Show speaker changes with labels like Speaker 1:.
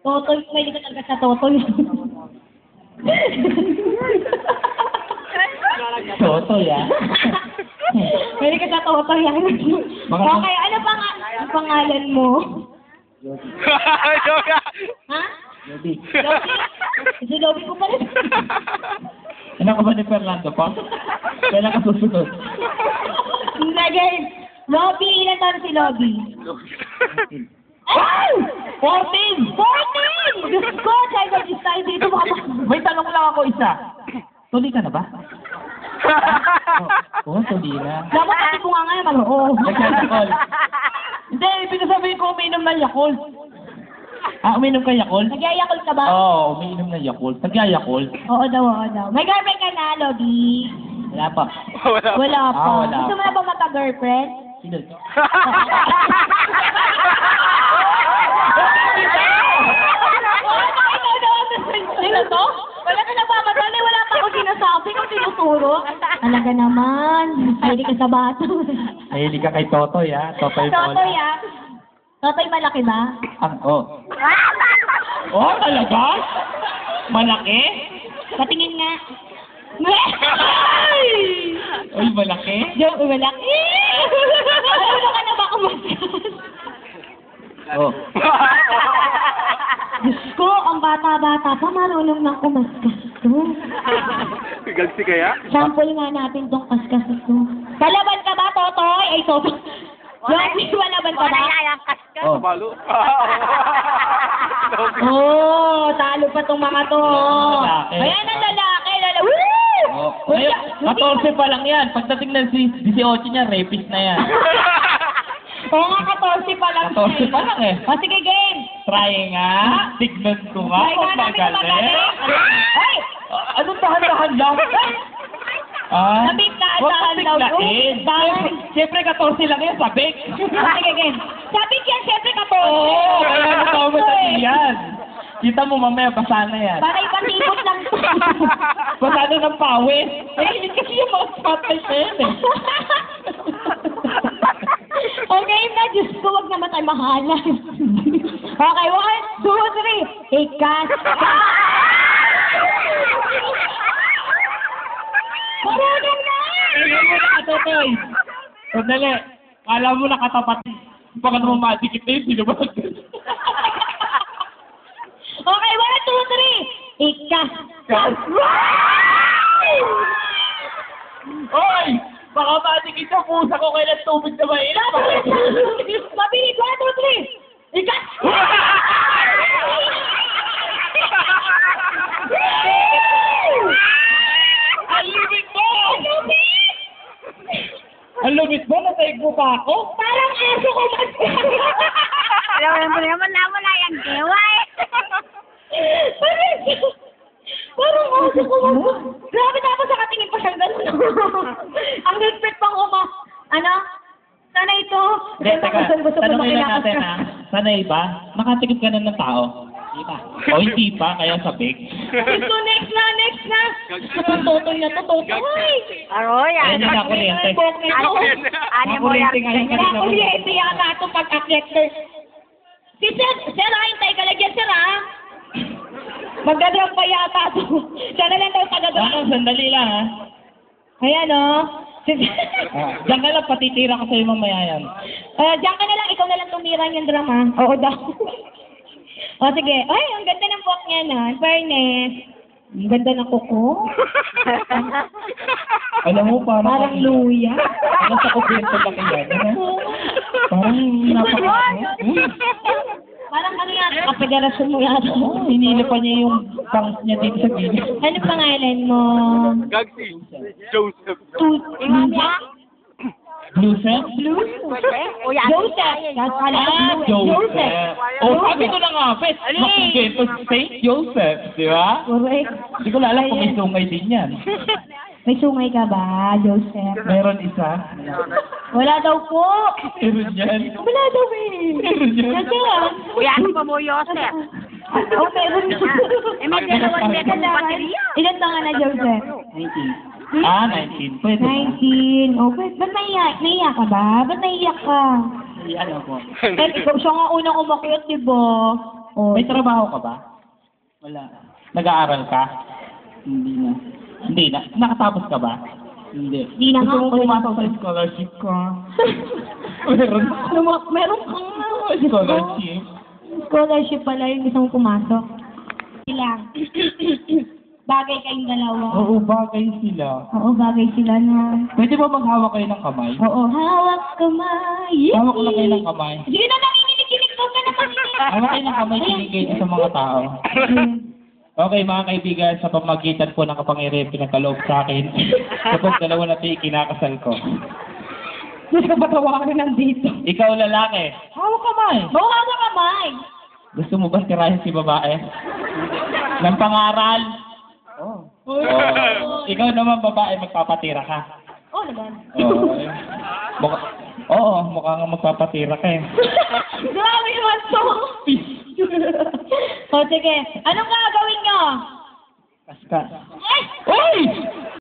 Speaker 1: Totoy, may ka talaga sa Totoy.
Speaker 2: Totoy, ah.
Speaker 1: May ka sa Totoy. Okay, ano pangalan mo? Ha?
Speaker 2: Lobby.
Speaker 1: Lobby? Si Lobby ko pala.
Speaker 2: Ano ka ba ni Fernando pa? Kailan ka susunod?
Speaker 1: Again. Lobby, ilan taon si Lobby? Ay! 14! 14! Diyos ko, child of this tayo dito.
Speaker 2: May tanong lang ako isa. Tuli ka na ba? Oo, tuli na.
Speaker 1: Dapat kasi bunga nga naman, oo.
Speaker 2: Nagkakakol. Hindi, pinasabihin ko uminom ng Yakult. Ah, uminom ka Yakult?
Speaker 1: Nagyayakol ka ba?
Speaker 2: Oo, uminom ng Yakult. Nag-Yakult?
Speaker 1: Oo daw, oo daw. May girlfriend ka na, Lobby?
Speaker 2: Wala pa.
Speaker 1: Wala pa.
Speaker 2: Wala
Speaker 1: Gusto mo na ba maka-girlfriend?
Speaker 2: Sino?
Speaker 1: Sino to? Wala ka nagpapadali, wala pa ako sinasabi kung tinuturo. Talaga naman, hindi ka sa bato.
Speaker 2: Mahilig ka kay Totoy, ha? Totoy Paul.
Speaker 1: Totoy ah. Totoy malaki ba?
Speaker 2: Oh. Oh, talaga? Malaki?
Speaker 1: Patingin nga.
Speaker 2: Uy, malaki?
Speaker 1: Yung malaki. Ano ka na ba kumaskas?
Speaker 2: Oh.
Speaker 1: Diyos ko, ang bata-bata pa marunong nang kumaskas to.
Speaker 3: Gagsi kaya?
Speaker 1: Sample nga natin tong kaskas ito. Palaban ka ba, Totoy? Ay, Totoy. Yung palaban ka ba?
Speaker 2: Oh.
Speaker 3: Palo.
Speaker 1: Oh, talo pa tong mga to.
Speaker 2: Lalaki.
Speaker 1: Ayan ang lalaki. Woo!
Speaker 2: Oh. Ngayon, 14 pa lang yan. Pagdating ng 18 niya, rapist na yan.
Speaker 1: Oo nga, 14 pa lang.
Speaker 2: 14 pa lang eh.
Speaker 1: O, sige, game.
Speaker 2: Try nga. Tignan ko nga
Speaker 1: Try
Speaker 2: kung
Speaker 1: nga namin kung
Speaker 2: magaling.
Speaker 1: Ay!
Speaker 2: Anong tahan-tahan lang? Ah,
Speaker 1: Sabik na,
Speaker 2: huwag
Speaker 1: tahan
Speaker 2: kang
Speaker 1: daw.
Speaker 2: biglain.
Speaker 1: Tahan.
Speaker 2: Siyempre, 14 lang yan, sabik.
Speaker 1: Sige, game. Sabi yan, syempre, 14.
Speaker 2: Oo, kaya nakamadali yan. Kita mo mamaya, basa na yan.
Speaker 1: Para ipatipot lang to.
Speaker 2: Basa na ng pawis. Eh, hindi kasi yung mga spotlight na yan eh.
Speaker 1: Okay na, Diyos ko, wag naman tayo mahalan. Okay, 1, 2, 3. Ikas. Marunong na!
Speaker 2: Kaya mo nakatotoy. Sandali. Kala mo nakatapat. Baka naman madikit na yun, sino ba?
Speaker 1: Okay, 1, 2, 3. Ikas.
Speaker 2: Oy! Baka madikit ang pusa ko kaya ng tubig na mainit.
Speaker 1: Mabilis, 1, 2, 3. Ikas.
Speaker 2: Ang lumit mo! Ang lumit mo? Nataig mo pa ako?
Speaker 1: Parang aso ko mas.
Speaker 4: Alam mo naman na wala yung dewa eh.
Speaker 1: Parang aso ko mas. Grabe, tapos nakatingin pa siyang gano'n. Ang higpit pang ano? Sana ito.
Speaker 2: Hindi, teka. Tanongin lang natin ha. Sanay ba? Nakatikip ka na ng tao? Hindi pa. O hindi pa, kaya sabik.
Speaker 1: Ito, next na. Ang totoy na to, totoy.
Speaker 4: Aroy,
Speaker 2: Ayan yung nakuryente.
Speaker 4: ano mo yan?
Speaker 2: Nakuryente ngayon
Speaker 1: Kaya
Speaker 2: kanina.
Speaker 1: kuryente yan na ito pag-akyat. Si Sir, hintay ka lang yan, Sir, ha? Magdadrop pa yata ito. Siya na lang tayo taga-drop.
Speaker 2: Ano, sandali lang ha.
Speaker 1: Ayan, oh.
Speaker 2: Diyan ka lang, patitira ko sa'yo mamaya yan.
Speaker 1: Diyan ka na lang, ikaw na lang tumira yung drama. Oo daw. O sige. Ay, ang ganda ng buhok niya na. Fairness. Ang ganda ng kuko.
Speaker 2: Alam mo,
Speaker 1: Parang luya.
Speaker 2: Parang sa kukwento laki yan. Parang
Speaker 1: Parang ano yan, kapederasyon mo yata.
Speaker 2: hinila pa niya yung bangs niya dito sa gilid.
Speaker 1: Ano pangalan mo?
Speaker 3: Gagsi. Joseph.
Speaker 2: Blue set?
Speaker 1: Joseph.
Speaker 2: Joseph. Oh, sabi ko na nga, Bes. Makukwento si Saint Joseph. Di ba?
Speaker 1: Correct.
Speaker 2: Hindi ko alam kung may sungay din yan.
Speaker 1: May sungay ka ba, Joseph?
Speaker 2: Meron isa.
Speaker 1: Wala daw po.
Speaker 2: Meron yan.
Speaker 1: Wala daw eh.
Speaker 2: Meron yan.
Speaker 1: Kasi
Speaker 4: Uy, ano pa mo, Joseph?
Speaker 1: Oh, meron.
Speaker 4: Eh, may dalawang meron ng baterya.
Speaker 1: Ilan taon ka na, Joseph?
Speaker 2: 19. Ah, 19. Pwede.
Speaker 1: 19. Oh, ba't naiyak ka ba? Ba't naiyak ka?
Speaker 2: Ano po?
Speaker 1: Eh, ikaw siya nga unang umakyat, di ba? Oh.
Speaker 2: May trabaho ka ba?
Speaker 5: Wala.
Speaker 2: Nag-aaral ka?
Speaker 5: Hindi na.
Speaker 2: Hindi na. Nakatapos ka ba?
Speaker 5: Hindi.
Speaker 1: Di na nga.
Speaker 2: Gusto mo pumasok sa scholarship ka? Meron.
Speaker 1: Meron kang
Speaker 2: Scholarship?
Speaker 1: Scholarship pala yung gusto mong pumasok. Sila. Bagay kayong dalawa.
Speaker 2: Oo, bagay sila.
Speaker 1: Oo, bagay sila na.
Speaker 2: Pwede ba maghawak kayo ng kamay?
Speaker 1: Oo, hawak kamay.
Speaker 2: Hawak ko lang kayo ng kamay.
Speaker 1: Sige na, nanginginig-ginig ko ka na manginig.
Speaker 2: Hawak kayo ng kamay, sinigay sa mga tao. Okay, mga kaibigan, sa pamagitan po ng kapangyarihan pinagkaloob sa akin, kapag dalawa natin ikinakasal ko.
Speaker 1: Gusto ko ba tawakan nandito?
Speaker 2: Ikaw lalaki, hawak kamay.
Speaker 1: Oo, hawak kamay.
Speaker 2: Gusto mo ba sirahin si babae? Ng pangaral? Oo. Ikaw naman babae, magpapatira ka.
Speaker 1: Oo naman.
Speaker 2: Mukhang magpapatira ka eh.
Speaker 1: Grabe naman to. O sige, anong gagawin nyo?
Speaker 2: Kaskas.